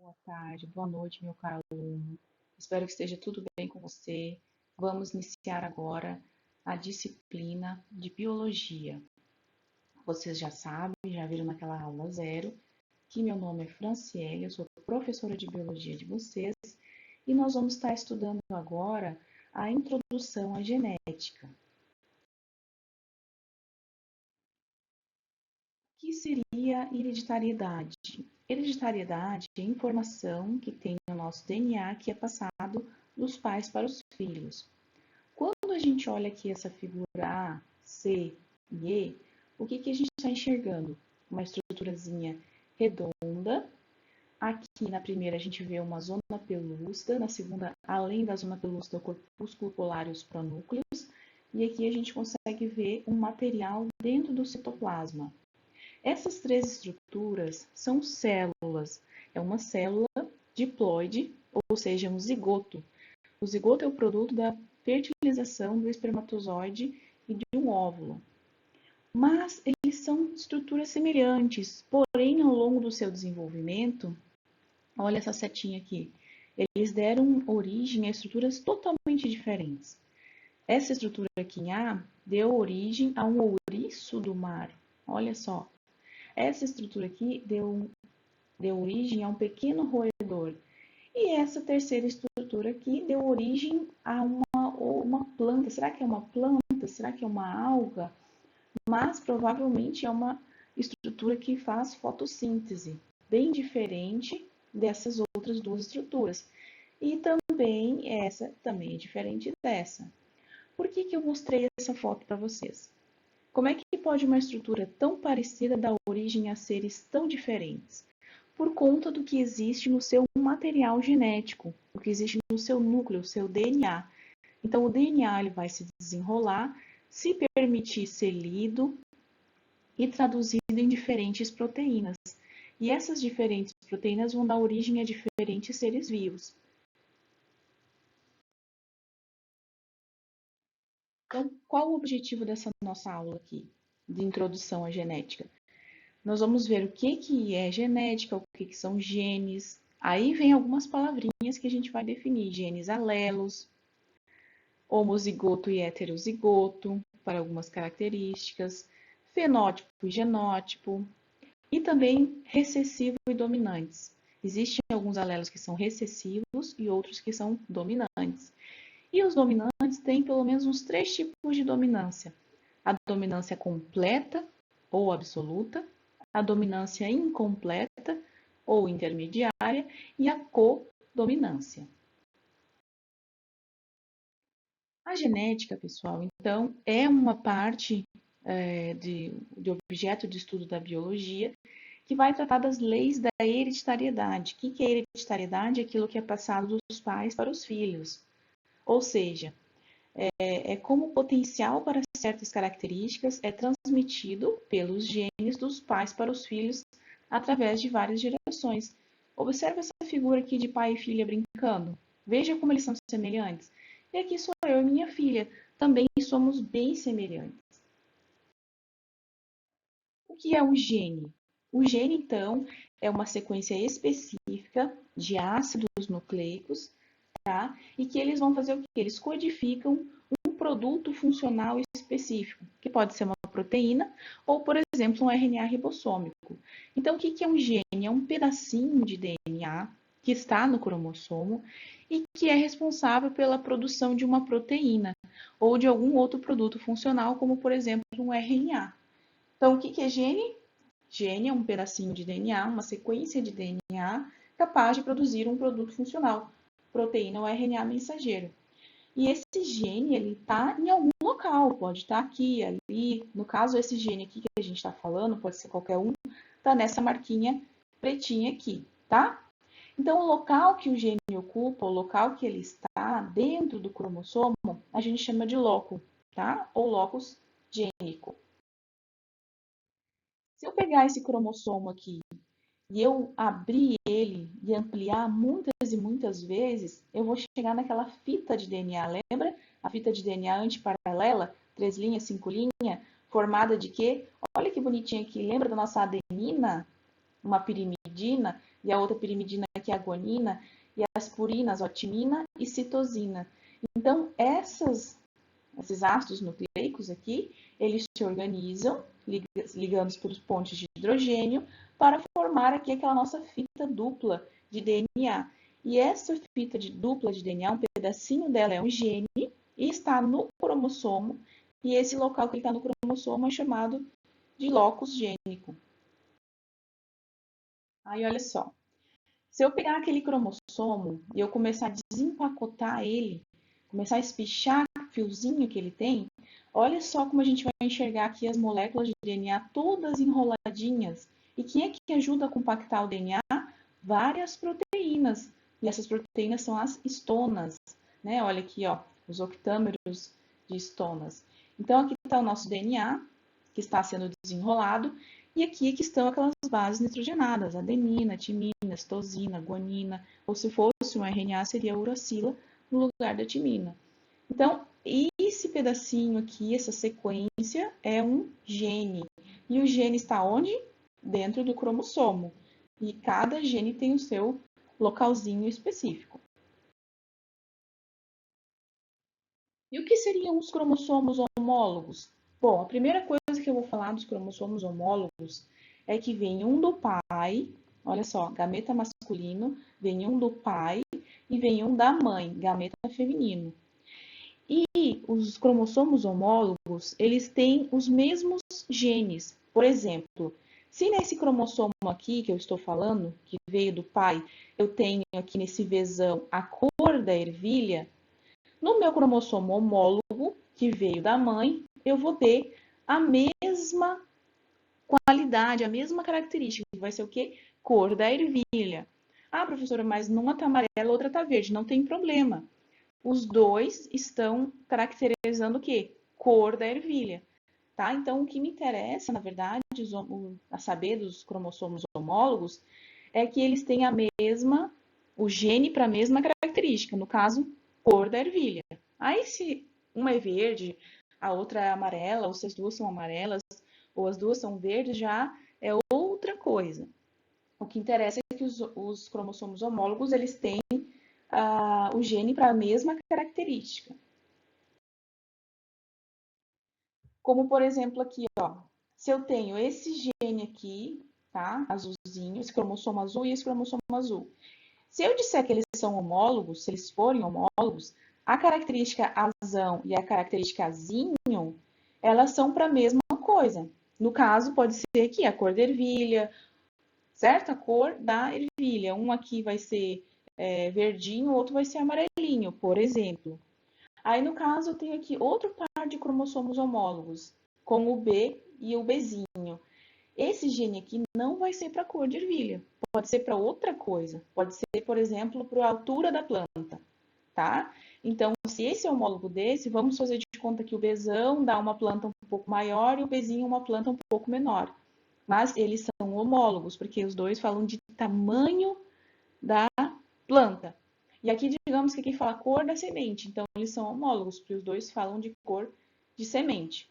Boa tarde, boa noite, meu caro aluno. Espero que esteja tudo bem com você. Vamos iniciar agora a disciplina de Biologia. Vocês já sabem, já viram naquela aula zero, que meu nome é Franciele, eu sou professora de Biologia de vocês, e nós vamos estar estudando agora a introdução à genética. O que seria hereditariedade? Hereditariedade é a informação que tem no nosso DNA que é passado dos pais para os filhos. Quando a gente olha aqui essa figura A, C e E, o que a gente está enxergando? Uma estruturazinha redonda. Aqui na primeira a gente vê uma zona pelúcida, na segunda, além da zona pelúcida, o corpúsculo polar e os pronúcleos. E aqui a gente consegue ver um material dentro do citoplasma. Essas três estruturas são células. É uma célula diploide, ou seja, um zigoto. O zigoto é o produto da fertilização do espermatozoide e de um óvulo. Mas eles são estruturas semelhantes, porém, ao longo do seu desenvolvimento, olha essa setinha aqui, eles deram origem a estruturas totalmente diferentes. Essa estrutura aqui em A deu origem a um ouriço do mar. Olha só. Essa estrutura aqui deu origem a um pequeno roedor. E essa terceira estrutura aqui deu origem a uma planta. Será que é uma planta? Será que é uma alga? Mas provavelmente é uma estrutura que faz fotossíntese, bem diferente dessas outras duas estruturas. E também essa também é diferente dessa. Por que eu mostrei essa foto para vocês? Como é que pode uma estrutura tão parecida dar origem a seres tão diferentes? Por conta do que existe no seu material genético, o que existe no seu núcleo, o seu DNA. Então, o DNA ele vai se desenrolar, se permitir ser lido e traduzido em diferentes proteínas. E essas diferentes proteínas vão dar origem a diferentes seres vivos. Então, qual o objetivo dessa nossa aula aqui, de introdução à genética? Nós vamos ver o que é genética, o que são genes. Aí vem algumas palavrinhas que a gente vai definir. Genes alelos, homozigoto e heterozigoto, para algumas características, fenótipo e genótipo, e também recessivo e dominantes. Existem alguns alelos que são recessivos e outros que são dominantes. E os dominantes têm pelo menos uns 3 tipos de dominância. A dominância completa ou absoluta, a dominância incompleta ou intermediária e a codominância. A genética, pessoal, então, é uma parte de objeto de estudo da biologia que vai tratar das leis da hereditariedade. O que é hereditariedade? Aquilo que é passado dos pais para os filhos. Ou seja, é como o potencial para certas características é transmitido pelos genes dos pais para os filhos através de várias gerações. Observe essa figura aqui de pai e filha brincando. Veja como eles são semelhantes. E aqui sou eu e minha filha. Também somos bem semelhantes. O que é um gene? O gene, então, é uma sequência específica de ácidos nucleicos, tá? E que eles vão fazer o quê? Eles codificam um produto funcional específico, que pode ser uma proteína ou, por exemplo, um RNA ribossômico. Então, o que é um gene? É um pedacinho de DNA que está no cromossomo e que é responsável pela produção de uma proteína ou de algum outro produto funcional, como, por exemplo, um RNA. Então, o que é gene? Gene é um pedacinho de DNA, uma sequência de DNA capaz de produzir um produto funcional, proteína ou RNA mensageiro. E esse gene, ele está em algum local, pode estar aqui, ali. No caso, esse gene aqui que a gente está falando, pode ser qualquer um, está nessa marquinha pretinha aqui, tá? Então, o local que o gene ocupa, o local que ele está dentro do cromossomo, a gente chama de loco, tá? Ou locus gênico. Se eu pegar esse cromossomo aqui e eu abrir ele e ampliar muitas e muitas vezes, eu vou chegar naquela fita de DNA. Lembra? A fita de DNA antiparalela, 3 linhas, 5 linhas, formada de quê? Olha que bonitinha aqui. Lembra da nossa adenina? Uma pirimidina? e a outra pirimidina que é a guanina, e as purinas, ó, timina e citosina. Então, esses ácidos nucleicos aqui, eles se organizam, ligados por pontes de hidrogênio, para formar aqui aquela nossa fita dupla de DNA. E essa fita dupla de DNA, um pedacinho dela é um gene, e está no cromossomo, e esse local que está no cromossomo é chamado de locus gênico. Aí, olha só. Se eu pegar aquele cromossomo e eu começar a desempacotar ele, começar a espichar o fiozinho que ele tem, olha só como a gente vai enxergar aqui as moléculas de DNA todas enroladinhas. E quem é que ajuda a compactar o DNA? Várias proteínas. E essas proteínas são as estonas, né? Olha aqui, ó, os octâmeros de estonas. Então, aqui está o nosso DNA, que está sendo desenrolado, e aqui que estão aquelas bases nitrogenadas, adenina, timina, citosina, guanina, ou se fosse um RNA, seria a uracila no lugar da timina. Então, esse pedacinho aqui, essa sequência, é um gene. E o gene está onde? Dentro do cromossomo. E cada gene tem o seu localzinho específico. E o que seriam os cromossomos homólogos? Bom, a primeira coisa que eu vou falar dos cromossomos homólogos é que vem um do pai, olha só, gameta masculino, vem um do pai e vem um da mãe, gameta feminino. E os cromossomos homólogos, eles têm os mesmos genes. Por exemplo, se nesse cromossomo aqui que eu estou falando, que veio do pai, eu tenho aqui nesse Vzão a cor da ervilha, no meu cromossomo homólogo, que veio da mãe, eu vou ter a mesma qualidade, a mesma característica, que vai ser o quê? Cor da ervilha. Ah, professora, mas numa tá amarela, outra tá verde. Não tem problema. Os dois estão caracterizando o quê? Cor da ervilha. Tá? Então, o que me interessa, na verdade, a saber dos cromossomos homólogos, é que eles têm o gene para a mesma característica, no caso, cor da ervilha. Aí, se uma é verde, a outra é amarela, ou se as duas são amarelas, ou as duas são verdes, já é outra coisa. O que interessa é que os cromossomos homólogos, eles têm o gene para a mesma característica. Como, por exemplo, aqui, ó, se eu tenho esse gene aqui, tá, azulzinho, esse cromossomo azul e esse cromossomo azul. Se eu disser que eles são homólogos, se eles forem homólogos, a característica azão e a característica azinho, elas são para a mesma coisa. No caso, pode ser aqui a cor da ervilha, certo? A cor da ervilha. Um aqui vai ser verdinho, o outro vai ser amarelinho, por exemplo. Aí, no caso, eu tenho aqui outro par de cromossomos homólogos, com o B e o Bzinho. Esse gene aqui não vai ser para a cor de ervilha, pode ser para outra coisa. Pode ser, por exemplo, para a altura da planta, tá? Então, se esse é homólogo desse, vamos fazer de conta que o Bzão dá uma planta um pouco maior e o Bzinho uma planta um pouco menor. Mas eles são homólogos, porque os dois falam de tamanho da planta. E aqui, digamos que aqui fala cor da semente, então eles são homólogos, porque os dois falam de cor de semente.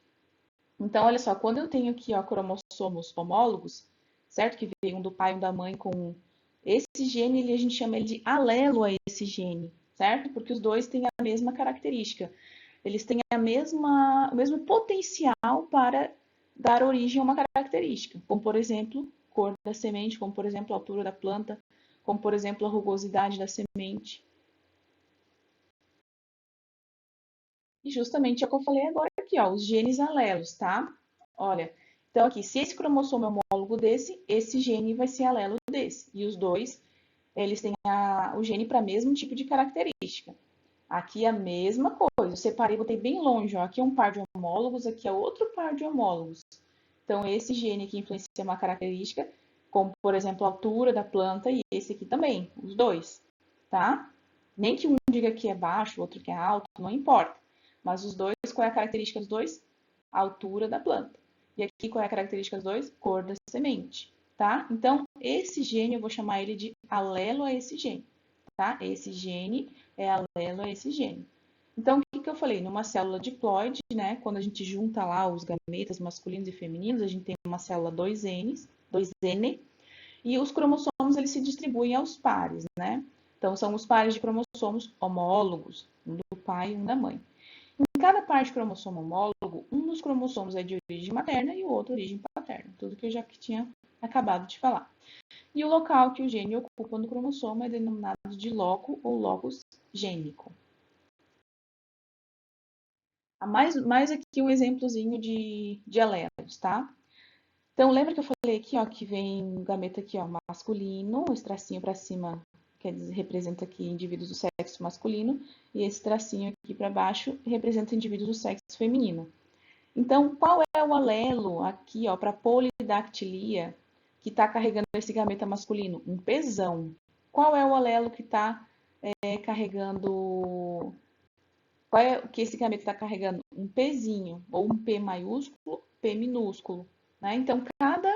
Então, olha só, quando eu tenho aqui ó, cromossomos homólogos, certo? Que vem um do pai e um da mãe com esse gene, a gente chama ele de alelo a esse gene, certo? Porque os dois têm a mesma característica. Eles têm o mesmo potencial para dar origem a uma característica, como por exemplo, cor da semente, como por exemplo, altura da planta, como por exemplo, a rugosidade da semente. E justamente é o que eu falei agora aqui, ó, os genes alelos, tá? Olha, então aqui, se esse cromossomo é homólogo desse, esse gene vai ser alelo desse. E os dois, eles têm o gene para o mesmo tipo de característica. Aqui é a mesma coisa, eu separei, botei bem longe, ó. Aqui é um par de homólogos, aqui é outro par de homólogos. Então, esse gene aqui influencia uma característica, como, por exemplo, a altura da planta, e esse aqui também, os dois, tá? Nem que um diga que é baixo, o outro que é alto, não importa. Mas os dois, qual é a característica dos dois? A altura da planta. E aqui, qual é a característica dos dois? Cor da semente, tá? Então, esse gene, eu vou chamar ele de alelo a esse gene, tá? Esse gene é alelo a esse gene. Então, o que eu falei? Numa célula diploide, né, quando a gente junta lá os gametas masculinos e femininos, a gente tem uma célula 2N, E os cromossomos, eles se distribuem aos pares, né? Então, são os pares de cromossomos homólogos, um do pai e um da mãe. Em cada par de cromossomo homólogo, um dos cromossomos é de origem materna e o outro de origem paterna. Tudo que eu já tinha acabado de falar. E o local que o gene ocupa no cromossomo é denominado de loco ou locus gênico. Mais aqui um exemplozinho de alelos, tá? Então, lembra que eu falei aqui, ó, que vem um gameta aqui, ó, masculino, esse tracinho para cima quer dizer, representa aqui indivíduos do sexo masculino, e esse tracinho aqui para baixo representa indivíduos do sexo feminino. Então, qual é o alelo aqui, ó, para polidactilia que está carregando esse gameta masculino? Um Pzão. Qual é o alelo que está carregando? Qual é o que esse gameta está carregando? Um Pzinho, ou um P maiúsculo, P minúsculo. Né? Então, cada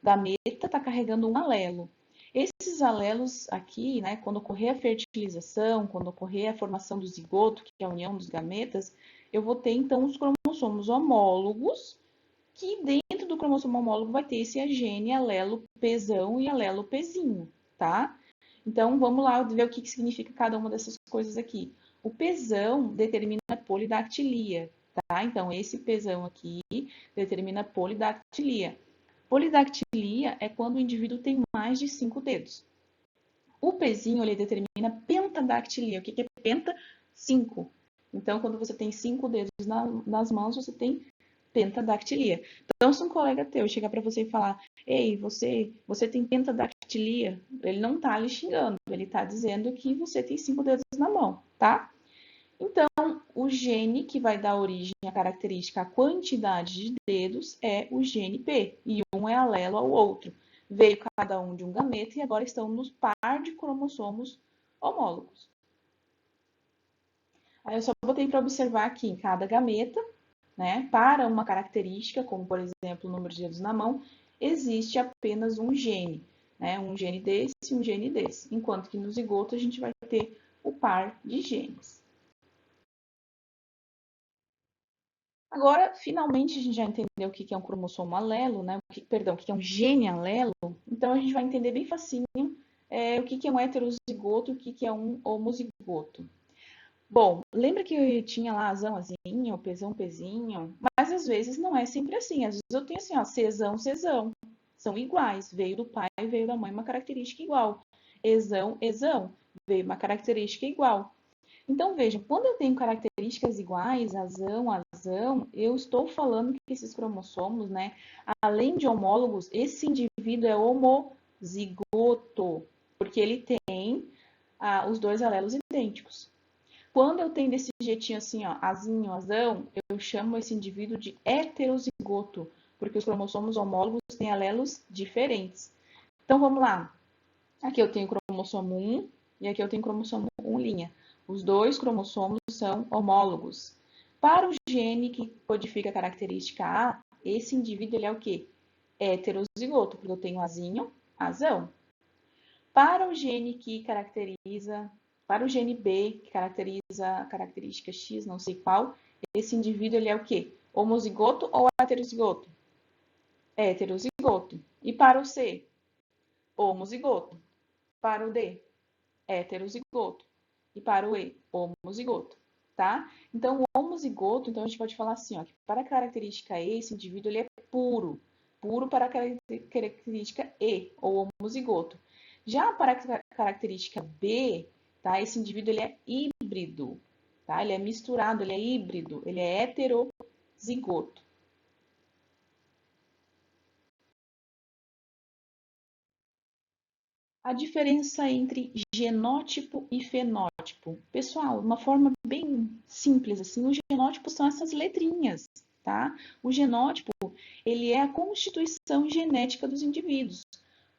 gameta está carregando um alelo. Esses alelos aqui, né, quando ocorrer a fertilização, quando ocorrer a formação do zigoto, que é a união dos gametas, eu vou ter então os cromossomos homólogos, que dentro do cromossomo homólogo vai ter esse gene alelo Pzão e alelo Pzinho, tá? Então vamos lá ver o que significa cada uma dessas coisas aqui. O Pzão determina a polidactilia, tá? Então esse Pzão aqui determina a polidactilia. Polidactilia é quando o indivíduo tem mais de 5 dedos. O Pzinho ele determina pentadactilia. O que é penta? 5. Então, quando você tem 5 dedos nas mãos, você tem pentadactilia. Então, se um colega teu chegar para você e falar: ei, você tem pentadactilia, ele não está lhe xingando, ele está dizendo que você tem 5 dedos na mão, tá? Então, o gene que vai dar origem à característica, a quantidade de dedos, é o gene P, e um é alelo ao outro. Veio cada um de um gameta e agora estão nos par de cromossomos homólogos. Aí eu só botei para observar aqui em cada gameta, né, para uma característica, como por exemplo o número de dedos na mão, existe apenas um gene, né, um gene desse e um gene desse, enquanto que no zigoto a gente vai ter o par de genes. Agora, finalmente, a gente já entendeu o que é um cromossomo alelo, né? Perdão, o que é um gene alelo. Então, a gente vai entender bem facinho o que é um heterozigoto e o que é um homozigoto. Bom, lembra que eu tinha lá azão, azinho, pesão, pezinho? Mas às vezes não é sempre assim. Às vezes eu tenho assim, ó, cesão, cesão. São iguais. Veio do pai, veio da mãe, uma característica igual. Esão, esão. Veio uma característica igual. Então, vejam, quando eu tenho características iguais, azão, eu estou falando que esses cromossomos, né, além de homólogos, esse indivíduo é homozigoto, porque ele tem os dois alelos idênticos. Quando eu tenho desse jeitinho assim, ó, azinho, azão, eu chamo esse indivíduo de heterozigoto, porque os cromossomos homólogos têm alelos diferentes. Então, vamos lá. Aqui eu tenho cromossomo 1 e aqui eu tenho cromossomo 1'. Os dois cromossomos são homólogos. Para o gene que codifica a característica A, esse indivíduo ele é o quê? Heterozigoto, porque eu tenho azinho, azão. Para o gene que caracteriza, para o gene B, que caracteriza a característica X, não sei qual, esse indivíduo ele é o quê? Homozigoto ou heterozigoto? Heterozigoto. E para o C? Homozigoto. Para o D? Heterozigoto. E para o E, homozigoto, tá? Então, o homozigoto, então a gente pode falar assim, ó, que para a característica E, esse indivíduo ele é puro, puro para a característica E, ou homozigoto. Já para a característica B, tá? Esse indivíduo ele é híbrido, tá? Ele é misturado, ele é híbrido, ele é heterozigoto. A diferença entre genótipo e fenótipo. Pessoal, uma forma bem simples assim, o genótipo são essas letrinhas, tá? O genótipo, ele é a constituição genética dos indivíduos.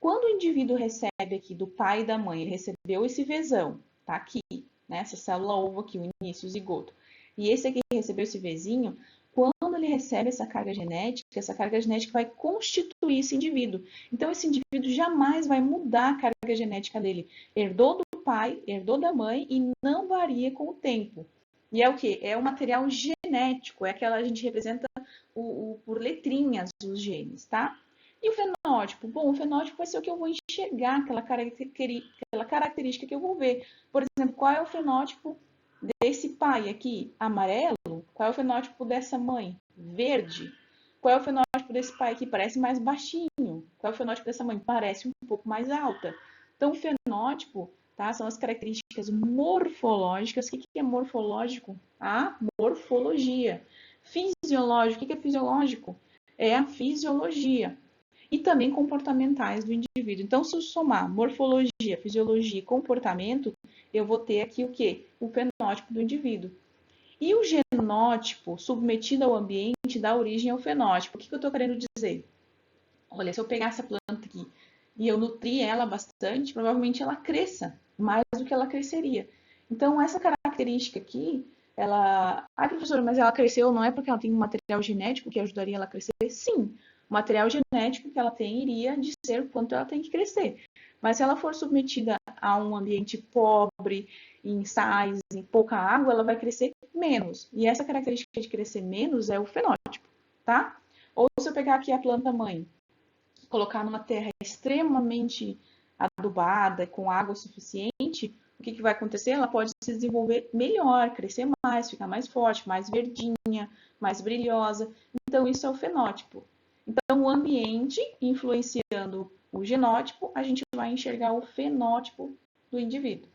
Quando o indivíduo recebe aqui do pai e da mãe, ele recebeu esse Vzão, tá aqui, né? Essa célula ovo aqui, o início, o zigoto. E esse aqui recebeu esse Vzinho, quando ele recebe essa carga genética vai constituir esse indivíduo. Então, esse indivíduo jamais vai mudar a carga genética dele. Herdou do pai, herdou da mãe e não varia com o tempo. E é o que? É o material genético, é aquela a gente representa por letrinhas os genes, tá? E o fenótipo? Bom, o fenótipo vai ser o que eu vou enxergar, aquela característica que eu vou ver. Por exemplo, qual é o fenótipo desse pai aqui? Amarelo? Qual é o fenótipo dessa mãe? Verde. Qual é o fenótipo desse pai aqui? Parece mais baixinho. Qual é o fenótipo dessa mãe? Parece um pouco mais alta. Então, o fenótipo, tá, são as características morfológicas. O que é morfológico? A morfologia. Fisiológico. O que é fisiológico? É a fisiologia. E também comportamentais do indivíduo. Então, se eu somar morfologia, fisiologia e comportamento, eu vou ter aqui o quê? O fenótipo do indivíduo. E o genótipo, submetido ao ambiente, dá origem ao fenótipo. O que eu estou querendo dizer? Olha, se eu pegar essa planta aqui e eu nutrir ela bastante, provavelmente ela cresça mais do que ela cresceria. Então, essa característica aqui, ela... Ah, professora, mas ela cresceu não é porque ela tem um material genético que ajudaria ela a crescer? Sim, o material genético que ela tem iria dizer o quanto ela tem que crescer. Mas se ela for submetida a um ambiente pobre, em sais, em pouca água, ela vai crescer menos. E essa característica de crescer menos é o fenótipo, tá? Ou se eu pegar aqui a planta mãe, colocar numa terra extremamente adubada, com água suficiente, o que vai acontecer? Ela pode se desenvolver melhor, crescer mais, ficar mais forte, mais verdinha, mais brilhosa. Então, isso é o fenótipo. Então, o ambiente influenciando o genótipo, a gente vai enxergar o fenótipo do indivíduo.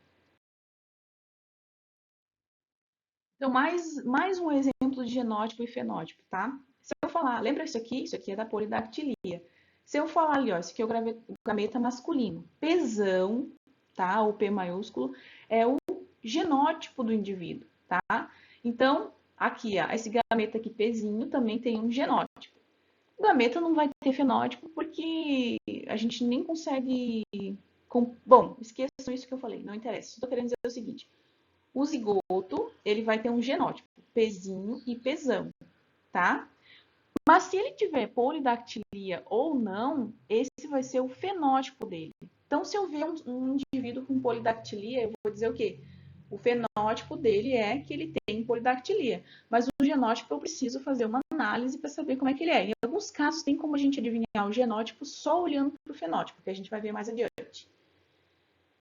Então, mais um exemplo de genótipo e fenótipo, tá? Se eu falar, lembra isso aqui é da polidactilia. Se eu falar ali, ó, esse aqui é o gameta masculino. Pzão, tá? O P maiúsculo, é o genótipo do indivíduo, tá? Então, aqui, ó, esse gameta aqui, Pzinho, também tem um genótipo. O gameta não vai ter fenótipo porque a gente nem consegue... Bom, esqueçam isso que eu falei, não interessa. Estou querendo dizer o seguinte. O zigoto, ele vai ter um genótipo, Pzinho e Pzão, tá? Mas se ele tiver polidactilia ou não, esse vai ser o fenótipo dele. Então, se eu ver um indivíduo com polidactilia, eu vou dizer o quê? O fenótipo dele é que ele tem polidactilia. Mas o genótipo eu preciso fazer uma análise para saber como é que ele é. Em alguns casos, tem como a gente adivinhar o genótipo só olhando para o fenótipo, que a gente vai ver mais adiante.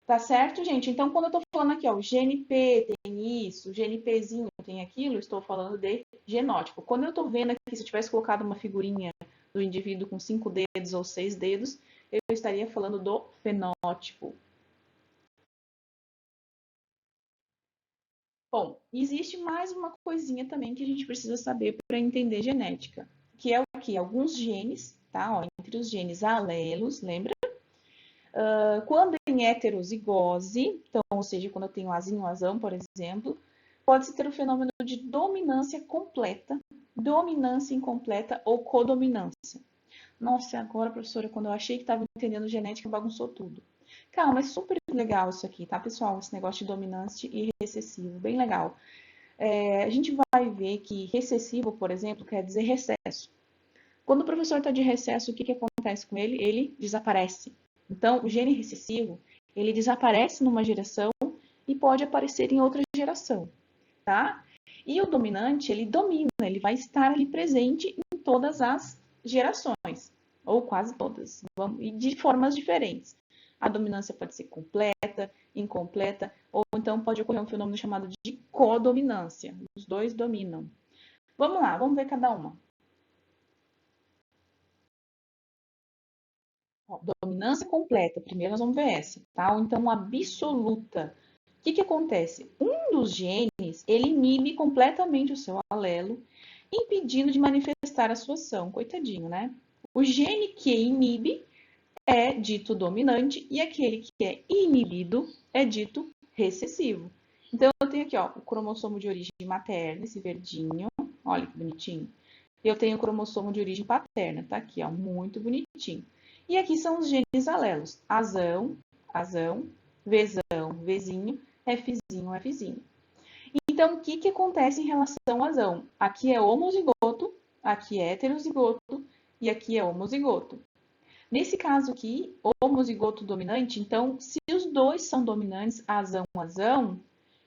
Tá certo, gente? Então, quando eu tô falando aqui, ó, o GNP tem isso, o GNPzinho tem aquilo, estou falando de genótipo. Quando eu tô vendo aqui, se eu tivesse colocado uma figurinha do indivíduo com 5 dedos ou 6 dedos, eu estaria falando do fenótipo. Bom, existe mais uma coisinha também que a gente precisa saber para entender genética, que é o que? Alguns genes, tá? Ó, entre os genes alelos, lembra? Quando em heterozigose, então, ou seja, quando eu tenho azinho, azão, por exemplo, pode-se ter o fenômeno de dominância completa, dominância incompleta ou codominância. Nossa, agora, professora, quando eu achei que estava entendendo genética, bagunçou tudo. Calma, é super legal isso aqui, tá, pessoal? Esse negócio de dominante e recessivo, bem legal. A gente vai ver que recessivo, por exemplo, quer dizer recesso. Quando o professor está de recesso, o que acontece com ele? Ele desaparece. Então, o gene recessivo, ele desaparece numa geração e pode aparecer em outra geração, tá? E o dominante, ele domina, ele vai estar ali presente em todas as gerações, ou quase todas, e de formas diferentes. A dominância pode ser completa, incompleta, ou então pode ocorrer um fenômeno chamado de codominância. Os dois dominam. Vamos lá, vamos ver cada uma. Ó, dominância completa, primeiro nós vamos ver essa, tá? Ou então absoluta. O que acontece? Um dos genes, ele inibe completamente o seu alelo, impedindo de manifestar a sua ação. Coitadinho, né? O gene que inibe é dito dominante e aquele que é inibido é dito recessivo. Então, eu tenho aqui, ó, o cromossomo de origem materna, esse verdinho, olha que bonitinho. Eu tenho o cromossomo de origem paterna, tá aqui, ó, muito bonitinho. E aqui são os genes alelos, azão, azão, Vzão, Vzinho, Fzinho, Fzinho. Então, o que acontece em relação ao azão? Aqui é homozigoto, aqui é heterozigoto e aqui é homozigoto. Nesse caso aqui, homozigoto dominante, então, se os dois são dominantes, azão, azão,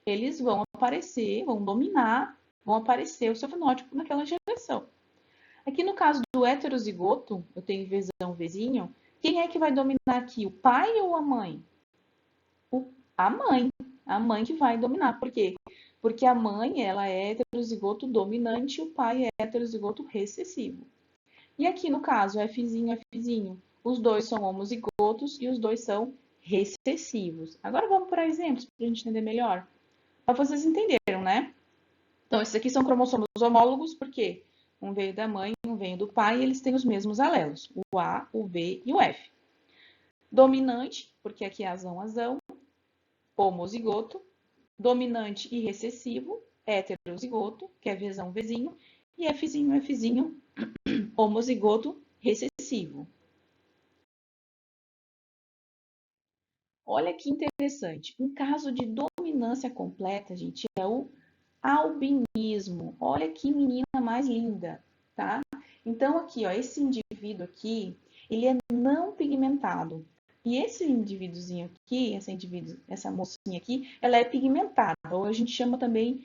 eles vão aparecer, vão dominar, vão aparecer o seu fenótipo naquela geração. Aqui no caso do heterozigoto, eu tenho Vzão, Vzinho, quem é que vai dominar aqui, o pai ou a mãe? A mãe. A mãe que vai dominar. Por quê? Porque a mãe, ela é heterozigoto dominante e o pai é heterozigoto recessivo. E aqui no caso, Fzinho, Fzinho, os dois são homozigotos e os dois são recessivos. Agora vamos para exemplos para a gente entender melhor. Para vocês entenderam, né? Então, esses aqui são cromossomos homólogos, porque um veio da mãe, um veio do pai, e eles têm os mesmos alelos, o A, o V e o F. Dominante, porque aqui é azão, azão, homozigoto, dominante e recessivo, heterozigoto, que é Vzão, Vzinho, e Fzinho, Fzinho, homozigoto, recessivo. Olha que interessante. Um caso de dominância completa, gente, é o albinismo. Olha que menina mais linda, tá? Então, aqui, ó, esse indivíduo aqui, ele é não pigmentado. E esse indivíduozinho aqui, essa mocinha aqui, ela é pigmentada, ou a gente chama também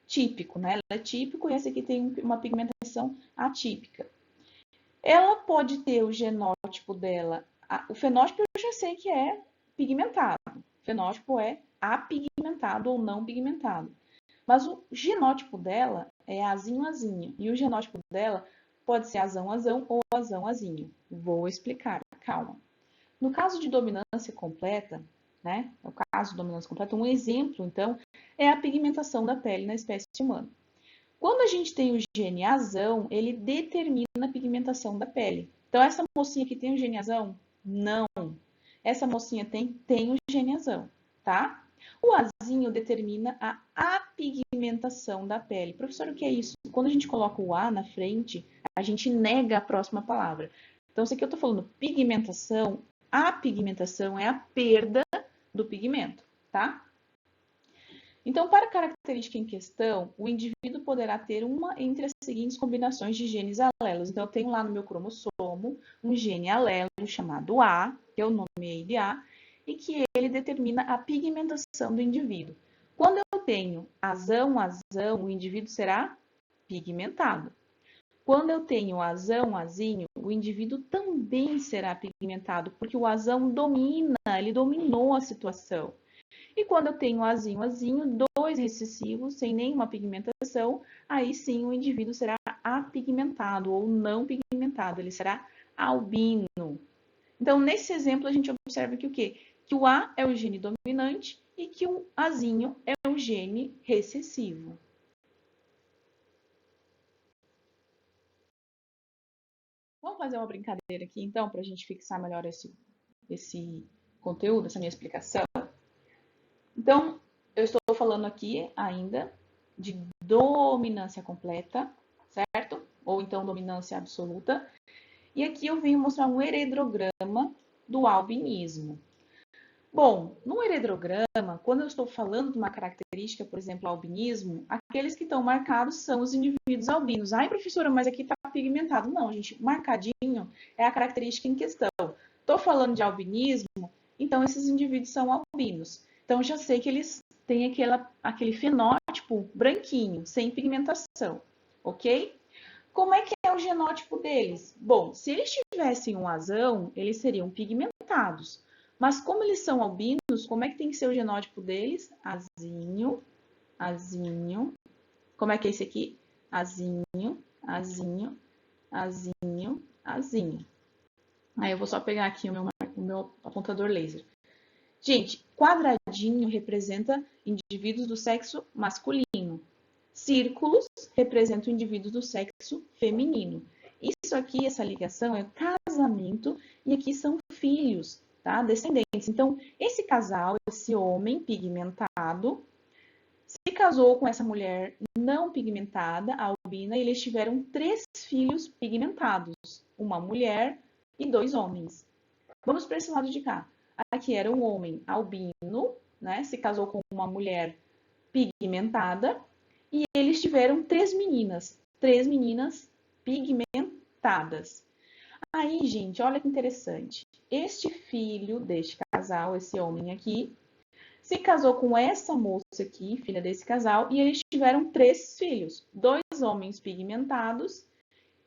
típico, né? Ela é típico e esse aqui tem uma pigmentação atípica. Ela pode ter o genótipo dela, o fenótipo eu já sei que é pigmentado, o fenótipo é apigmentado ou não pigmentado. Mas o genótipo dela é azinho, azinho, e o genótipo dela pode ser azão, azão ou azão, azinho. Vou explicar, calma. No caso de dominância completa, né? No caso de dominância completa, um exemplo, então, é a pigmentação da pele na espécie humana. Quando a gente tem o gene azão, ele determina a pigmentação da pele. Então, essa mocinha que tem o gene azão? Não. Essa mocinha tem o gene azão, tá? O azinho determina a apigmentação da pele. Professor, o que é isso? Quando a gente coloca o A na frente, a gente nega a próxima palavra. Então, isso aqui eu estou falando pigmentação. A pigmentação é a perda do pigmento, tá? Então, para a característica em questão, o indivíduo poderá ter uma entre as seguintes combinações de genes alelos. Então, eu tenho lá no meu cromossomo um gene alelo chamado A, que eu nomeei de A, e que ele determina a pigmentação do indivíduo. Quando eu tenho azão, azão, o indivíduo será pigmentado. Quando eu tenho azão, azinho, o indivíduo também será pigmentado, porque o azão domina, ele dominou a situação. E quando eu tenho azinho, azinho, dois recessivos, sem nenhuma pigmentação, aí sim o indivíduo será apigmentado ou não pigmentado, ele será albino. Então, nesse exemplo, a gente observa que o quê? Que o A é o gene dominante e que o azinho é o gene recessivo. Vamos fazer uma brincadeira aqui, então, para a gente fixar melhor esse conteúdo, essa minha explicação. Então, eu estou falando aqui ainda de dominância completa, certo? Ou então dominância absoluta. E aqui eu venho mostrar um heredograma do albinismo. Bom, no heredograma, quando eu estou falando de uma característica, por exemplo, albinismo, aqueles que estão marcados são os indivíduos albinos. Ai, professora, mas aqui está pigmentado. Não, gente, marcadinho é a característica em questão. Estou falando de albinismo, então esses indivíduos são albinos. Então, já sei que eles têm aquele fenótipo branquinho, sem pigmentação, ok? Como é que é o genótipo deles? Bom, se eles tivessem um azão, eles seriam pigmentados. Mas como eles são albinos, como é que tem que ser o genótipo deles? Azinho, azinho. Como é que é esse aqui? Azinho, azinho, azinho, azinho. Aí eu vou só pegar aqui o meu apontador laser. Gente, quadradinho representa indivíduos do sexo masculino. Círculos representam indivíduos do sexo feminino. Isso aqui, essa ligação é casamento e aqui são filhos, tá? Descendentes. Então, esse casal, esse homem pigmentado, se casou com essa mulher não pigmentada, albina, e eles tiveram 3 filhos pigmentados, uma mulher e 2 homens. Vamos para esse lado de cá. Aqui era um homem albino, né? Se casou com uma mulher pigmentada e eles tiveram 3 meninas pigmentadas. Aí, gente, olha que interessante. Este filho deste casal, esse homem aqui, se casou com essa moça aqui, filha desse casal, e eles tiveram 3 filhos. 2 dois homens pigmentados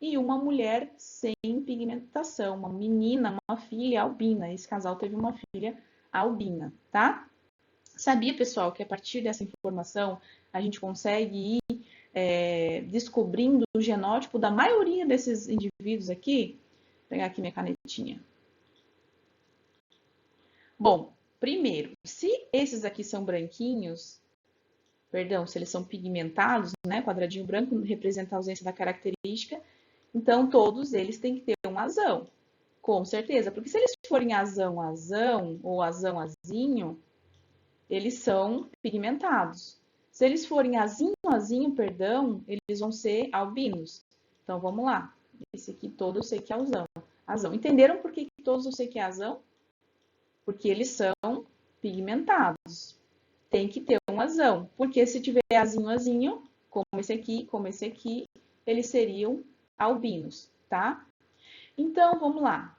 e uma mulher sem pigmentação, uma menina, uma filha albina. Esse casal teve uma filha albina, tá? Sabia, pessoal, que a partir dessa informação a gente consegue ir descobrindo o genótipo da maioria desses indivíduos aqui? Vou pegar aqui minha canetinha. Bom, primeiro, se esses aqui são branquinhos, perdão, se eles são pigmentados, né, quadradinho branco representa a ausência da característica, então todos eles têm que ter um azão, com certeza, porque se eles forem azão ou azão-azinho, eles são pigmentados. Se eles forem azinho, perdão, eles vão ser albinos. Então vamos lá, esse aqui todo eu sei que é azão. Entenderam por que todos eu sei que é azão? Porque eles são pigmentados. Tem que ter um azão. Porque se tiver azinho, como esse aqui, eles seriam albinos, tá? Então, vamos lá.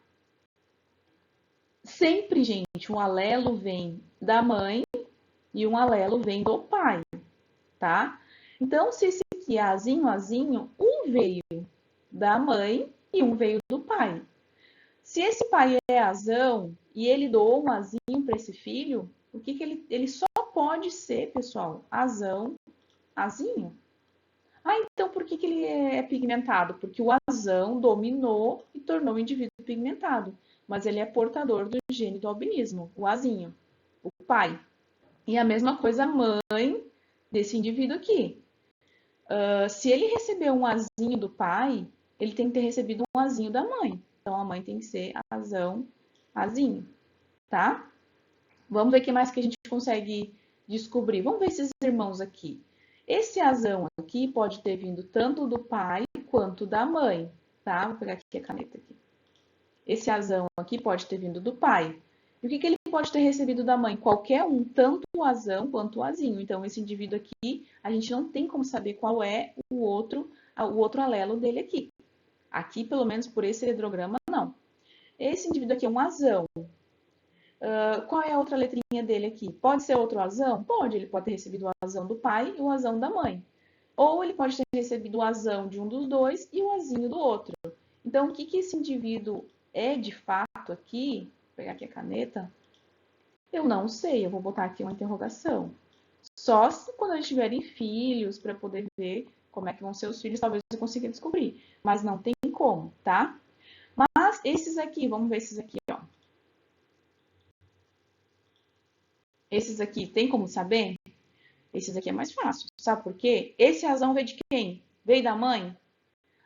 Sempre, gente, um alelo vem da mãe e um alelo vem do pai, tá? Então, se esse aqui é azinho, um veio da mãe e um veio do pai. Se esse pai é azão e ele doou um azinho para esse filho, o que ele só pode ser, pessoal? Azinho. Ah, então por que ele é pigmentado? Porque o azão dominou e tornou o indivíduo pigmentado. Mas ele é portador do gene do albinismo, o azinho, o pai. E a mesma coisa a mãe desse indivíduo aqui. Se ele recebeu um azinho do pai, ele tem que ter recebido um azinho da mãe. Então, a mãe tem que ser azinho, tá? Vamos ver o que mais que a gente consegue descobrir. Vamos ver esses irmãos aqui. Esse azão aqui pode ter vindo tanto do pai quanto da mãe, tá? Vou pegar aqui a caneta aqui. Esse azão aqui pode ter vindo do pai. E o que ele pode ter recebido da mãe? Qualquer um, tanto o azão quanto o azinho. Então, esse indivíduo aqui, a gente não tem como saber qual é o outro alelo dele aqui. Aqui, pelo menos por esse hidrograma, não. Esse indivíduo aqui é um azão. Qual é a outra letrinha dele aqui? Pode ser outro azão? Pode. Ele pode ter recebido o azão do pai e o azão da mãe. Ou ele pode ter recebido o azão de um dos dois e o azinho do outro. Então, o que esse indivíduo é de fato aqui? Vou pegar aqui a caneta. Eu não sei. Eu vou botar aqui uma interrogação. Só se quando eles tiverem filhos, para poder ver como é que vão ser os filhos, talvez eu consiga descobrir. Mas não tem como, tá? Mas esses aqui, vamos ver esses aqui, ó. Esses aqui, tem como saber? Esses aqui é mais fácil. Sabe por quê? Esse azão veio de quem? Veio da mãe?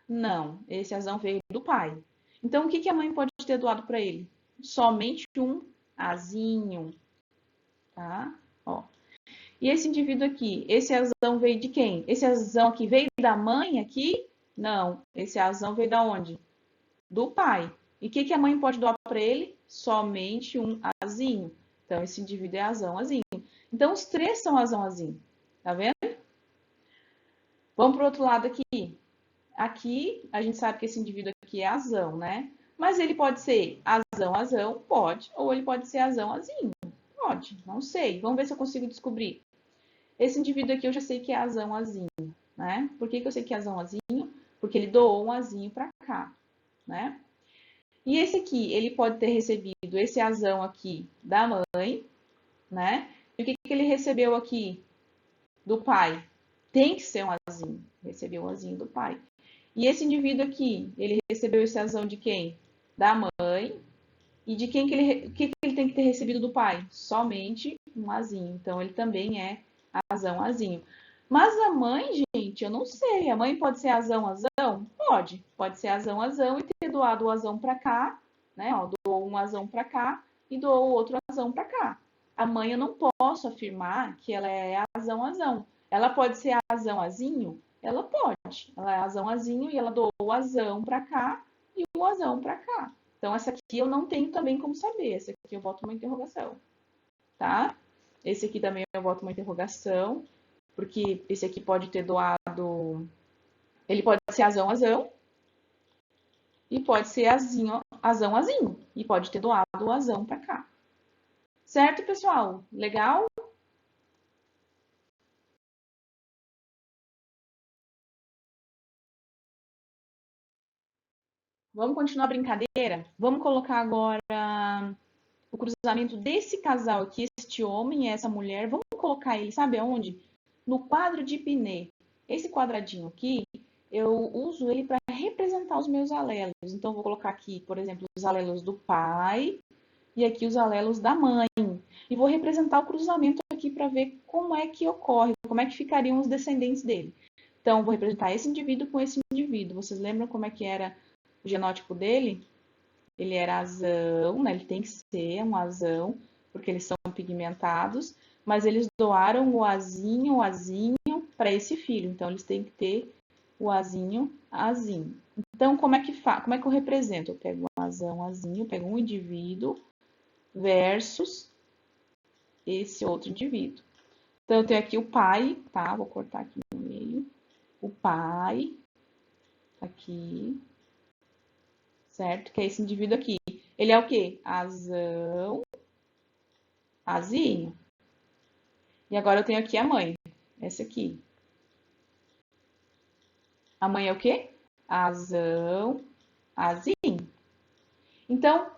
Não, esse azão veio do pai. Então, o que a mãe pode ter doado para ele? Somente um azinho, tá? Ó. E esse indivíduo aqui, esse azão veio de quem? Esse azão aqui veio da mãe aqui? Não, esse azão veio da onde? Do pai. E o que a mãe pode doar para ele? Somente um azinho. Então, esse indivíduo é azinho. Então, os três são azinho. Tá vendo? Vamos para o outro lado aqui. Aqui, a gente sabe que esse indivíduo aqui é azão, né? Mas ele pode ser azão? Pode. Ou ele pode ser azinho? Pode. Não sei. Vamos ver se eu consigo descobrir. Esse indivíduo aqui eu já sei que é azinho, né? Por que eu sei que é azinho? Porque ele doou um azinho para cá, né? E esse aqui, ele pode ter recebido esse azão aqui da mãe, né? E o que ele recebeu aqui do pai? Tem que ser um azinho. Recebeu um azinho do pai. E esse indivíduo aqui, ele recebeu esse azão de quem? Da mãe. E de quem que ele tem que ter recebido do pai? Somente um azinho. Então, ele também é azinho. Mas a mãe, gente, eu não sei. A mãe pode ser azão? Pode. Pode ser azão e ter doado o azão para cá, né? Ó, doou um azão para cá e doou outro azão para cá. A mãe eu não posso afirmar que ela é azão. Ela pode ser azinho? Ela pode. Ela é azinho e ela doou o azão para cá e o azão para cá. Então, essa aqui eu não tenho também como saber. Essa aqui eu boto uma interrogação, tá? Esse aqui também eu boto uma interrogação, porque esse aqui pode ter doado... Ele pode ser azão e pode ser azinho. E pode ter doado o azão para cá. Certo, pessoal? Legal? Vamos continuar a brincadeira? Vamos colocar agora o cruzamento desse casal aqui, este homem e essa mulher. Vamos colocar ele, sabe aonde? No quadro de Pinet. Esse quadradinho aqui, eu uso ele para representar os meus alelos. Então, vou colocar aqui, por exemplo, os alelos do pai e aqui os alelos da mãe. E vou representar o cruzamento aqui para ver como é que ocorre, como é que ficariam os descendentes dele. Então, vou representar esse indivíduo com esse indivíduo. Vocês lembram como é que era o genótipo dele? Ele era azão, né? Ele tem que ser um azão, porque eles são pigmentados, mas eles doaram o azinho para esse filho. Então, eles têm que ter o azinho. Então, como é que eu represento? Eu pego um azinho, pego um indivíduo versus esse outro indivíduo. Então, eu tenho aqui o pai, tá? Vou cortar aqui no meio. O pai, aqui, certo? Que é esse indivíduo aqui. Ele é o quê? Azão, azinho. E agora eu tenho aqui a mãe, essa aqui. A mãe é o quê? Azão, azinho. Então,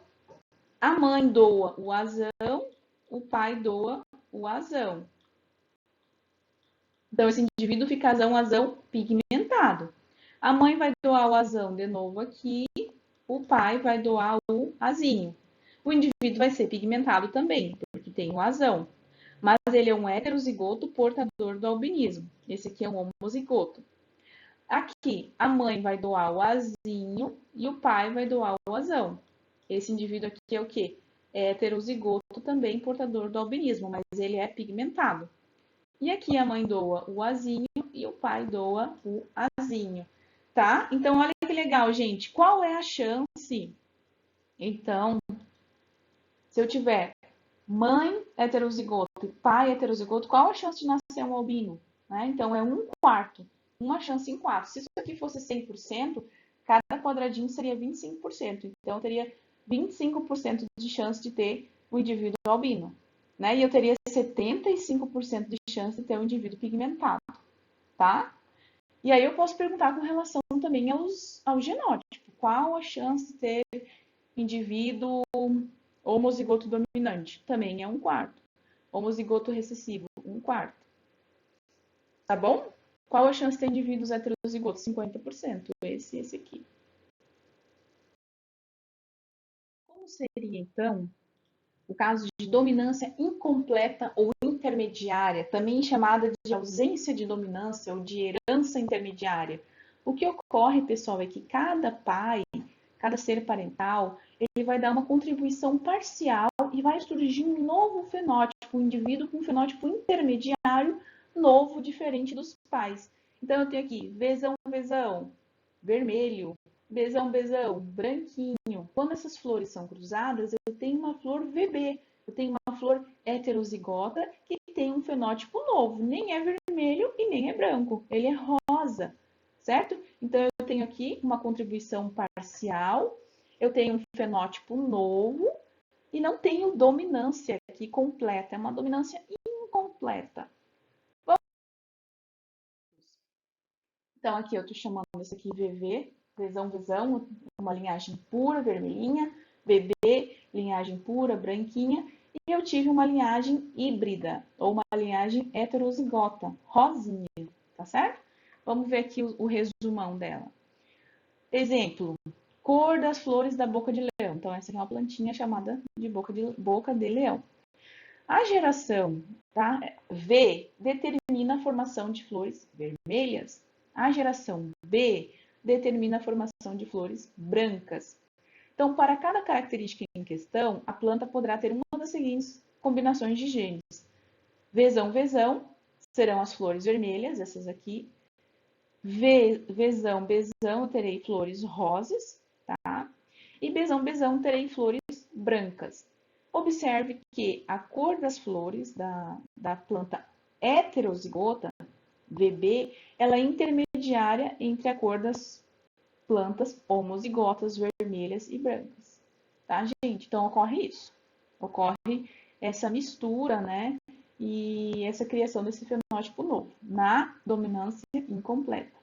a mãe doa o azão, o pai doa o azão. Então, esse indivíduo fica azão pigmentado. A mãe vai doar o azão de novo aqui, o pai vai doar o azinho. O indivíduo vai ser pigmentado também, porque tem o azão. Mas ele é um heterozigoto portador do albinismo. Esse aqui é um homozigoto. Aqui, a mãe vai doar o azinho e o pai vai doar o azão. Esse indivíduo aqui é o quê? É heterozigoto também portador do albinismo, mas ele é pigmentado. E aqui a mãe doa o azinho e o pai doa o azinho, tá? Então, olha que legal, gente. Qual é a chance? Então, se eu tiver mãe heterozigoto e pai heterozigoto, qual a chance de nascer um albino? Né? Então, é 1/4. Uma chance em 4. Se isso aqui fosse 100%, cada quadradinho seria 25%. Então, eu teria 25% de chance de ter um indivíduo albino. Né? E eu teria 75% de chance de ter um indivíduo pigmentado. Tá? E aí eu posso perguntar com relação também ao genótipo. Qual a chance de ter indivíduo homozigoto dominante? Também é 1/4. Homozigoto recessivo, 1/4. Tá bom? Qual a chance de ter indivíduos heterozigotos? 50%. Esse aqui. Como seria, então, o caso de dominância incompleta ou intermediária, também chamada de ausência de dominância ou de herança intermediária? O que ocorre, pessoal, é que cada pai, cada ser parental, ele vai dar uma contribuição parcial e vai surgir um novo fenótipo, um indivíduo com um fenótipo intermediário novo, diferente dos pais. Então, eu tenho aqui vezão, vermelho, bezão, branquinho. Quando essas flores são cruzadas, eu tenho uma flor VB, eu tenho uma flor heterozigota que tem um fenótipo novo. Nem é vermelho e nem é branco, ele é rosa, certo? Então, eu tenho aqui uma contribuição parcial, eu tenho um fenótipo novo e não tenho dominância aqui completa, é uma dominância incompleta. Então, aqui eu estou chamando esse aqui VV, vezão, uma linhagem pura, vermelhinha, BB, linhagem pura, branquinha, e eu tive uma linhagem híbrida, ou uma linhagem heterozigota, rosinha, tá certo? Vamos ver aqui o resumão dela. Exemplo, cor das flores da boca de leão. Então, essa é uma plantinha chamada de boca de leão. A geração tá, V determina a formação de flores vermelhas. A geração B determina a formação de flores brancas. Então, para cada característica em questão, a planta poderá ter uma das seguintes combinações de genes. Vezão serão as flores vermelhas, essas aqui. Vezão, eu terei flores rosas, tá? E bezão, terei flores brancas. Observe que a cor das flores da planta heterozigota, VB, ela é intermediária entre a cor das plantas homozigotas, vermelhas e brancas. Tá, gente? Então, ocorre isso. Ocorre essa mistura, né? E essa criação desse fenótipo novo, na dominância incompleta.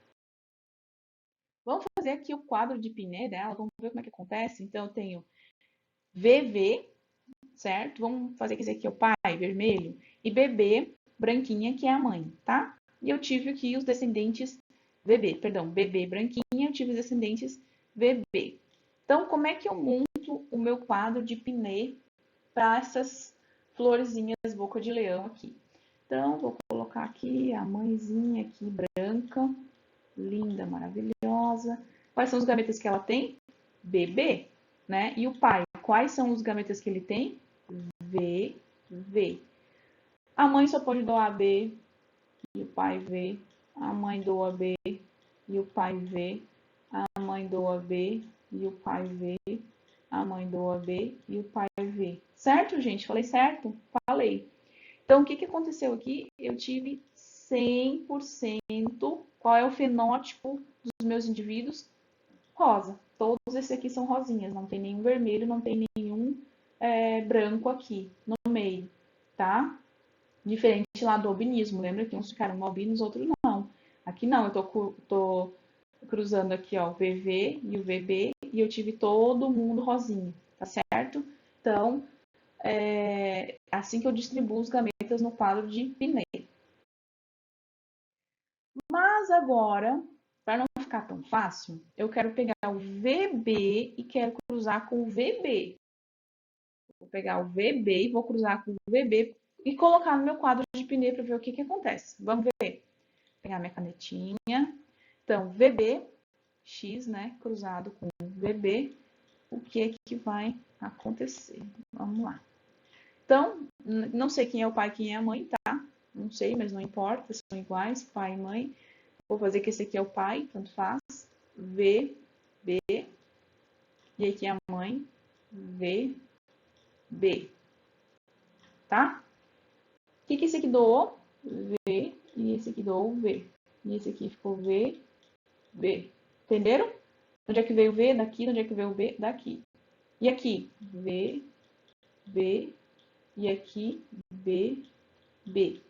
Vamos fazer fazer aqui o quadro de Pinet dela, vamos ver como é que acontece. Então, eu tenho VV, certo? Vamos fazer que esse aqui é o pai, vermelho, e BB, branquinha, que é a mãe, tá? E eu tive aqui os descendentes BB branquinha, eu tive os descendentes VB. Então, como é que eu monto o meu quadro de Pinet para essas florezinhas boca de leão aqui? Então, vou colocar aqui a mãezinha aqui branca, linda, maravilhosa. Quais são os gametas que ela tem? BB, né? E o pai, quais são os gametas que ele tem? V. A mãe só pode doar B e o pai V. A mãe doa B e o pai V. A mãe doa B e o pai V. A mãe doa B e o pai V. Certo, gente? Falei certo? Falei. Então, o que aconteceu aqui? Eu tive 100%. Qual é o fenótipo dos meus indivíduos? Rosa. Todos esses aqui são rosinhas. Não tem nenhum vermelho, não tem nenhum branco aqui no meio, tá? Diferente lá do albinismo. Lembra que uns ficaram albinos, outros não. Aqui não, eu tô cruzando aqui, ó, o VV e o VB e eu tive todo mundo rosinha, tá certo? Então, assim que eu distribuo os gametas no quadro de Pinet. Mas agora, para não ficar tão fácil, eu quero pegar o VB e quero cruzar com o VB. Vou pegar o VB e vou cruzar com o VB e colocar no meu quadro de Pinet para ver o que acontece. Vamos ver. Vou pegar minha canetinha. Então, VB, X, né, cruzado com VB, o que é que vai acontecer? Vamos lá. Então, não sei quem é o pai e quem é a mãe, tá? Não sei, mas não importa, são iguais, pai e mãe. Vou fazer que esse aqui é o pai, tanto faz. V, B. E aqui é a mãe, V, B. Tá? O que esse aqui doou? V. E esse aqui doou V. E esse aqui ficou V, B. Entenderam? Onde é que veio o V? Daqui. Onde é que veio o B? Daqui. E aqui? V, B. E aqui, B, B.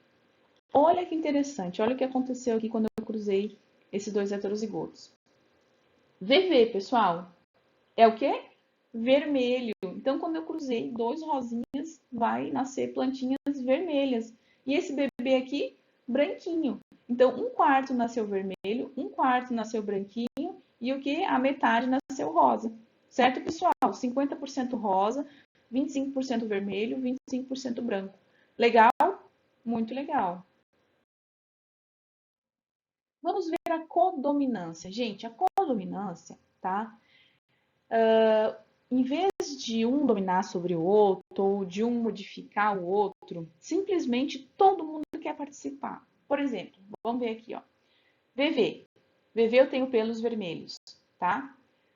Olha que interessante. Olha o que aconteceu aqui quando eu cruzei esses dois heterozigotos. VV, pessoal, é o quê? Vermelho. Então, quando eu cruzei dois rosinhas, vai nascer plantinhas vermelhas. E esse bebê aqui, branquinho. Então, um quarto nasceu vermelho, um quarto nasceu branquinho e o que? A metade nasceu rosa. Certo, pessoal? 50% rosa, 25% vermelho, 25% branco. Legal? Muito legal. Vamos ver a codominância. Gente, a codominância, tá? Em vez de um dominar sobre o outro ou de um modificar o outro, simplesmente todo mundo quer participar. Por exemplo, vamos ver aqui, ó. VV. VV eu tenho pelos vermelhos, tá?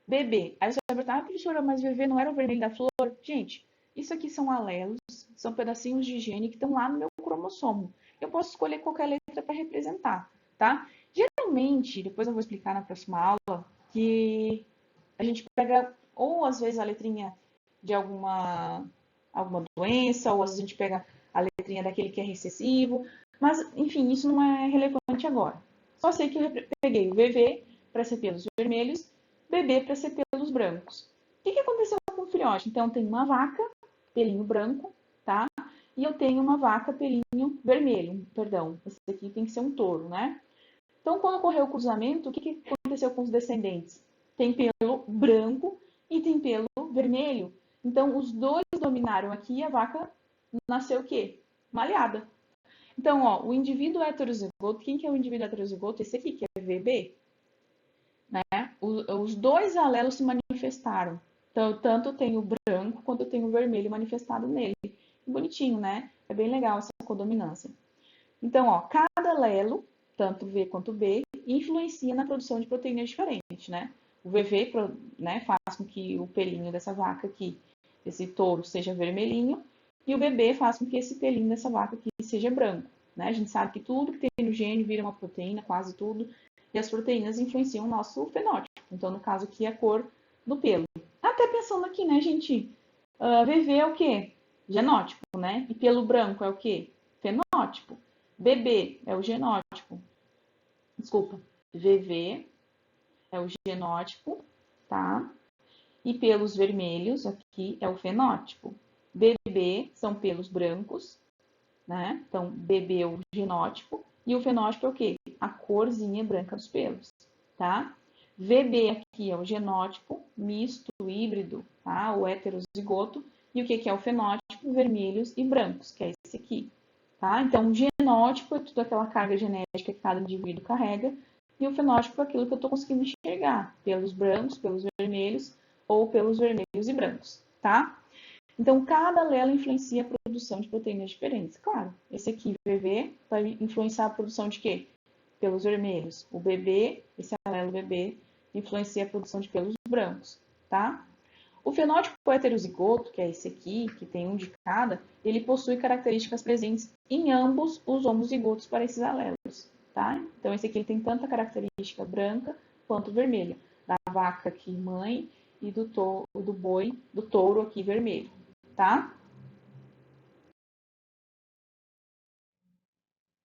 BB. Aí você vai perguntar, professora, mas VV não era o vermelho da flor? Gente, isso aqui são alelos, são pedacinhos de gene que estão lá no meu cromossomo. Eu posso escolher qualquer letra para representar, tá? Geralmente, depois eu vou explicar na próxima aula, que a gente pega, ou às vezes a letrinha de alguma doença, ou às vezes a gente pega a letrinha daquele que é recessivo, mas, enfim, isso não é relevante agora. Só sei que eu peguei o VV para ser pelos vermelhos, BB para ser pelos brancos. O que aconteceu com o filhote? Então, tem uma vaca, pelinho branco, tá? E eu tenho uma vaca, pelinho vermelho, perdão. Esse aqui tem que ser um touro, né? Então, quando ocorreu o cruzamento, o que aconteceu com os descendentes? Tem pelo branco e tem pelo vermelho. Então, os dois dominaram aqui e a vaca nasceu o quê? Malhada. Então, ó, o indivíduo heterozigoto, quem que é o indivíduo heterozigoto? Esse aqui, que é VB, né? Os dois alelos se manifestaram. Então, tanto eu tenho o branco quanto eu tenho o vermelho manifestado nele. Bonitinho, né? É bem legal essa codominância. Então, ó, cada alelo, tanto V quanto B, influencia na produção de proteínas diferentes, né? O VV, né, faz com que o pelinho dessa vaca aqui, esse touro, seja vermelhinho, e o BB faz com que esse pelinho dessa vaca aqui seja branco, né? A gente sabe que tudo que tem no gene vira uma proteína, quase tudo, e as proteínas influenciam o nosso fenótipo. Então, no caso aqui, a cor do pelo. Até pensando aqui, né, gente? VV é o quê? Genótipo, né? E pelo branco é o quê? Fenótipo. BB é o genótipo. Desculpa. VV é o genótipo, tá? E pelos vermelhos, aqui, é o fenótipo. BB são pelos brancos, né? Então, BB é o genótipo. E o fenótipo é o quê? A corzinha branca dos pelos, tá? VB aqui é o genótipo, misto, híbrido, tá? O heterozigoto. E o que é o fenótipo? Vermelhos e brancos, que é esse aqui, tá? Então, o genótipo é tudo aquela carga genética que cada indivíduo carrega. E o fenótipo é aquilo que eu estou conseguindo enxergar, pelos brancos, pelos vermelhos ou pelos vermelhos e brancos, tá? Então, cada alelo influencia a produção de proteínas diferentes. Claro, esse aqui, VV, vai influenciar a produção de quê? Pelos vermelhos. O BB, esse alelo BB, influencia a produção de pelos brancos, tá? O fenótipo heterozigoto, que é esse aqui, que tem um de cada, ele possui características presentes em ambos os homozigotos para esses alelos, tá? Então, esse aqui ele tem tanta característica branca quanto vermelha, da vaca aqui mãe e do boi, do touro aqui vermelho, tá?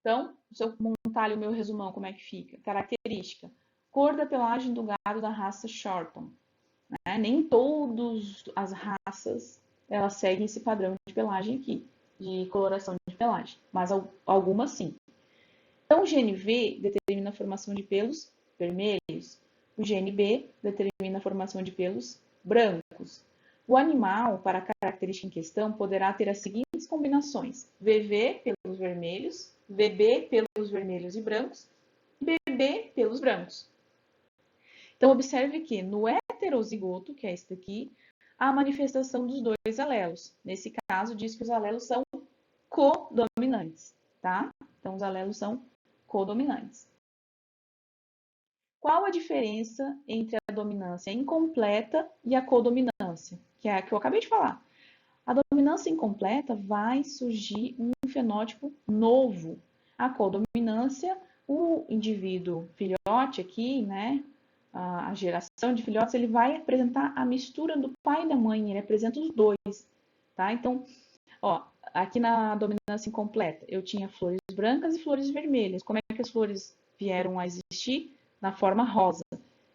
Então, se eu montar ali o meu resumão, como é que fica? Característica. Cor da pelagem do gado da raça Shorton. Né? Nem todas as raças elas seguem esse padrão de pelagem aqui, de coloração de pelagem, mas algumas sim. Então, o gene V determina a formação de pelos vermelhos, o gene B determina a formação de pelos brancos. O animal, para a característica em questão, poderá ter as seguintes combinações: VV pelos vermelhos, VB pelos vermelhos e brancos, e BB pelos brancos. Então, observe que no heterozigoto, que é esse daqui, há a manifestação dos dois alelos. Nesse caso, diz que os alelos são codominantes, tá? Então, os alelos são codominantes. Qual a diferença entre a dominância incompleta e a codominância? Que é a que eu acabei de falar. A dominância incompleta vai surgir um fenótipo novo. A codominância, o indivíduo filhote aqui, né, a geração de filhotes, ele vai apresentar a mistura do pai e da mãe, ele apresenta os dois, tá? Então, ó, aqui na dominância incompleta, eu tinha flores brancas e flores vermelhas. Como é que as flores vieram a existir? Na forma rosa.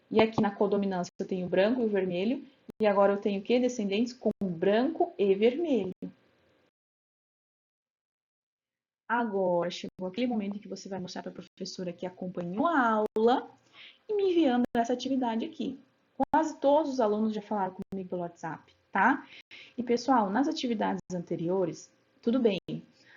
E aqui na codominância eu tenho o branco e o vermelho, e agora eu tenho o quê? Descendentes com branco e vermelho. Agora chegou aquele momento em que você vai mostrar para a professora que acompanhou a aula e me enviando essa atividade aqui. Quase todos os alunos já falaram comigo pelo WhatsApp, tá? E pessoal, nas atividades anteriores, tudo bem,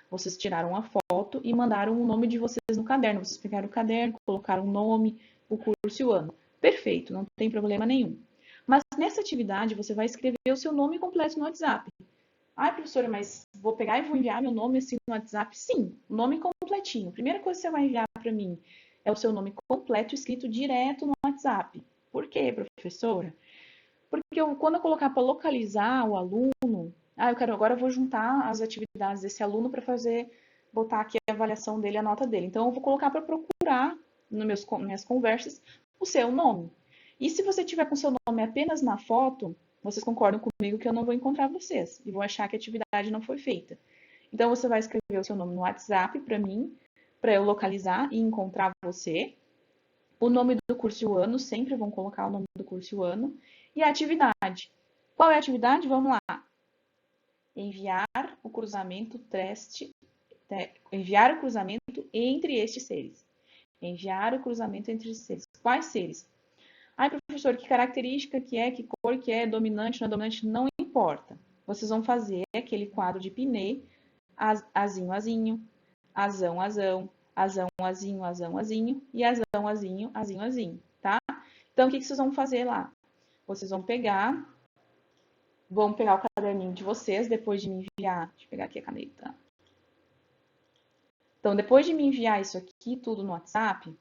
vocês tiraram uma foto e mandaram o nome de vocês no caderno. Vocês pegaram o caderno, colocaram o nome, o curso e o ano. Perfeito, não tem problema nenhum. Mas nessa atividade você vai escrever o seu nome completo no WhatsApp. Ai, professora, mas vou pegar e vou enviar meu nome assim no WhatsApp? Sim, o nome completinho. A primeira coisa que você vai enviar para mim é o seu nome completo escrito direto no WhatsApp. Por quê, professora? Porque quando eu colocar para localizar o aluno, agora eu vou juntar as atividades desse aluno para fazer, botar aqui a avaliação dele, a nota dele. Então, eu vou colocar para procurar nas minhas conversas o seu nome. E se você tiver com seu nome apenas na foto, vocês concordam comigo que eu não vou encontrar vocês e vou achar que a atividade não foi feita. Então, você vai escrever o seu nome no WhatsApp para mim, para eu localizar e encontrar você. O nome do curso e o ano, sempre vão colocar o nome do curso e o ano. E a atividade. Qual é a atividade? Vamos lá. Enviar o cruzamento enviar o cruzamento entre estes seres. Enviar o cruzamento entre estes seres. Quais seres? Ai, professor, que característica que é, que cor que é, dominante, não é dominante, não importa. Vocês vão fazer aquele quadro de Pinet, azinho, azinho, azão, azão, azão, azinho, azão, azinho e azão, azinho, azinho, azinho, tá? Então, o que vocês vão fazer lá? Vocês vão pegar o caderninho de vocês, depois de me enviar, deixa eu pegar aqui a caneta. Então, depois de me enviar isso aqui tudo no WhatsApp,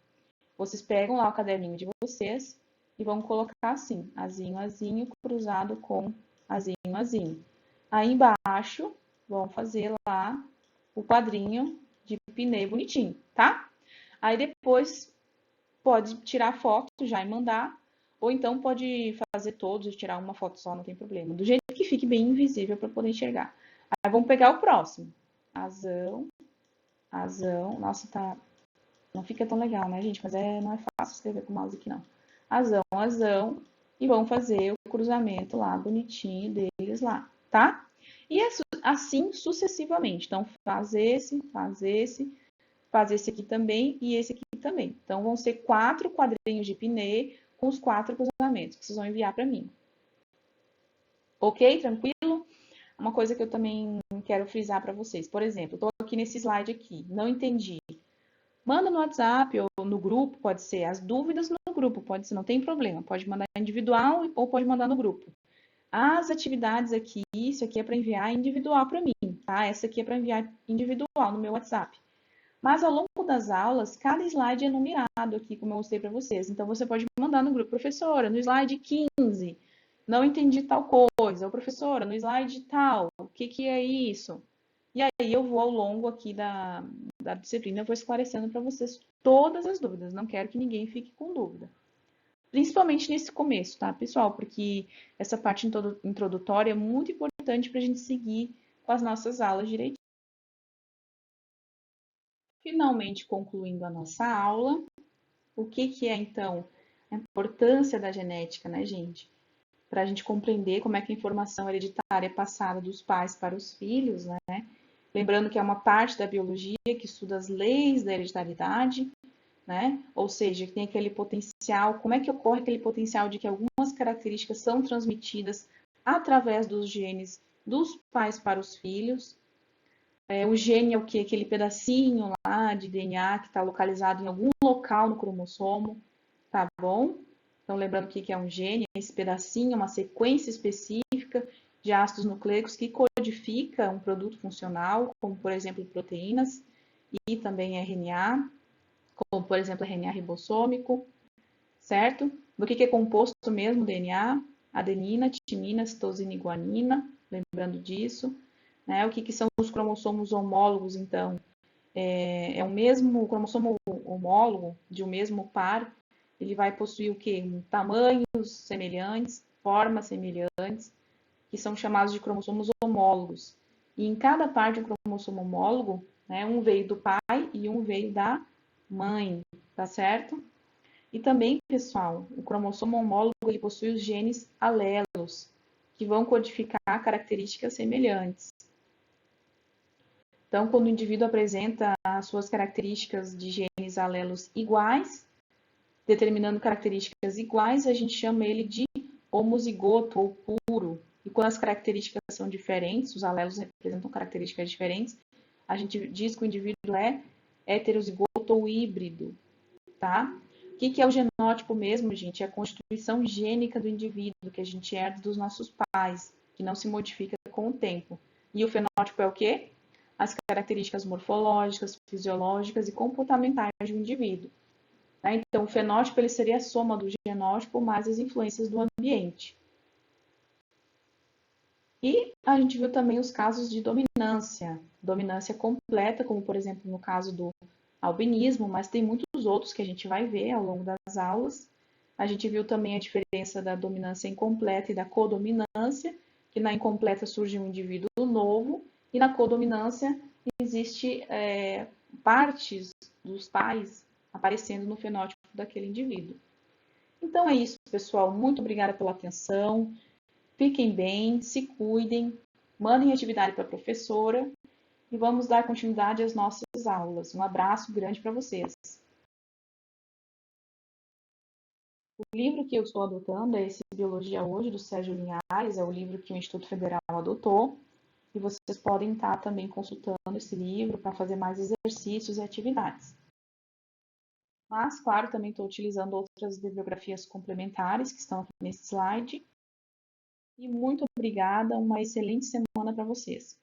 vocês pegam lá o caderninho de vocês e vão colocar assim, azinho, azinho, cruzado com azinho, azinho. Aí embaixo, vão fazer lá o quadrinho de Pinet bonitinho, tá? Aí depois pode tirar foto já e mandar, ou então pode fazer todos e tirar uma foto só, não tem problema. Do jeito que fique bem invisível para poder enxergar. Aí vamos pegar o próximo. Azão, azão. Nossa, tá... não fica tão legal, né, gente? Mas não é fácil escrever com o mouse aqui, não. azão, e vão fazer o cruzamento lá bonitinho deles lá, tá? E assim sucessivamente. Então, faz esse aqui também e esse aqui também. Então, vão ser 4 quadrinhos de pinê com os 4 cruzamentos que vocês vão enviar para mim. Ok? Tranquilo? Uma coisa que eu também quero frisar para vocês. Por exemplo, estou aqui nesse slide aqui, não entendi. Manda no WhatsApp ou no grupo, pode ser. As dúvidas no grupo, pode ser, não tem problema. Pode mandar individual ou pode mandar no grupo. As atividades aqui, isso aqui é para enviar individual para mim, tá? Essa aqui é para enviar individual no meu WhatsApp. Mas ao longo das aulas, cada slide é numerado aqui, como eu mostrei para vocês. Então, você pode mandar no grupo, professora, no slide 15, não entendi tal coisa. Ou professora, no slide tal, o que é isso? E aí eu vou ao longo aqui da disciplina, eu vou esclarecendo para vocês todas as dúvidas. Não quero que ninguém fique com dúvida. Principalmente nesse começo, tá, pessoal? Porque essa parte introdutória é muito importante para a gente seguir com as nossas aulas direitinho. Finalmente, concluindo a nossa aula, o que é, então, a importância da genética, né, gente? Para a gente compreender como é que a informação hereditária é passada dos pais para os filhos, né? Lembrando que é uma parte da biologia que estuda as leis da hereditariedade, né? Ou seja, que tem aquele potencial, como é que ocorre aquele potencial de que algumas características são transmitidas através dos genes dos pais para os filhos. O gene é o que? Aquele pedacinho lá de DNA que está localizado em algum local no cromossomo, tá bom? Então, lembrando o que é um gene, esse pedacinho é uma sequência específica de ácidos nucleicos que codifica um produto funcional, como, por exemplo, proteínas e também RNA, como, por exemplo, RNA ribossômico, certo? Do que é composto mesmo o DNA? Adenina, timina, citosina e guanina, lembrando disso. Né? O que são os cromossomos homólogos, então? É o mesmo cromossomo homólogo de um mesmo par, ele vai possuir o quê? Tamanhos semelhantes, formas semelhantes, que são chamados de cromossomos homólogos. E em cada par de um cromossomo homólogo, né, um veio do pai e um veio da mãe, tá certo? E também, pessoal, o cromossomo homólogo ele possui os genes alelos, que vão codificar características semelhantes. Então, quando o indivíduo apresenta as suas características de genes alelos iguais, determinando características iguais, a gente chama ele de homozigoto ou puro. E quando as características são diferentes, os alelos representam características diferentes, a gente diz que o indivíduo é heterozigoto ou híbrido, tá? O que é o genótipo mesmo, gente? É a constituição gênica do indivíduo, que a gente herda dos nossos pais, que não se modifica com o tempo. E o fenótipo é o quê? As características morfológicas, fisiológicas e comportamentais de um indivíduo. Tá? Então, o fenótipo ele seria a soma do genótipo mais as influências do ambiente. E a gente viu também os casos de dominância completa, como por exemplo no caso do albinismo, mas tem muitos outros que a gente vai ver ao longo das aulas. A gente viu também a diferença da dominância incompleta e da codominância, que na incompleta surge um indivíduo novo e na codominância existe partes dos pais aparecendo no fenótipo daquele indivíduo. Então é isso, pessoal. Muito obrigada pela atenção. Fiquem bem, se cuidem, mandem atividade para a professora e vamos dar continuidade às nossas aulas. Um abraço grande para vocês. O livro que eu estou adotando é esse Biologia Hoje, do Sérgio Linhares, é o livro que o Instituto Federal adotou. E vocês podem estar também consultando esse livro para fazer mais exercícios e atividades. Mas, claro, também estou utilizando outras bibliografias complementares que estão aqui nesse slide. E muito obrigada, uma excelente semana para vocês.